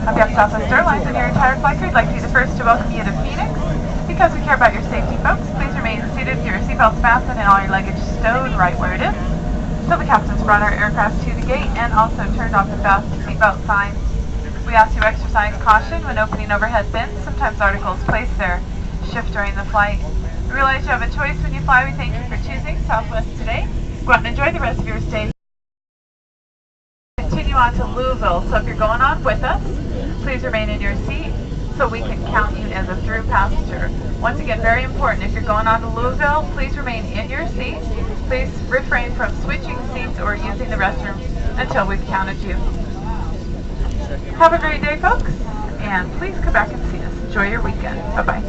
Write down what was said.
On behalf of Southwest Airlines and your entire flight crew, I'd like to be the first to welcome you to Phoenix. Because we care about your safety, folks, please remain seated with your seatbelts fastened and all your luggage stowed right where it is. So the captain's brought our aircraft to the gate and also turned off the fasten seatbelt signs. We ask you exercise caution when opening overhead bins. Sometimes articles placed there shift during the flight. We realize you have a choice when you fly. We thank you for choosing Southwest today. Go out and enjoy the rest of your stay. Continue on to Louisville. So if you're going on with us, please remain in your seat so we can count you as a through passenger. Once again, very important, if you're going on to Louisville, please remain in your seat. Please refrain from switching seats or using the restroom until we've counted you. Have a great day, folks, and please come back and see us. Enjoy your weekend. Bye-bye.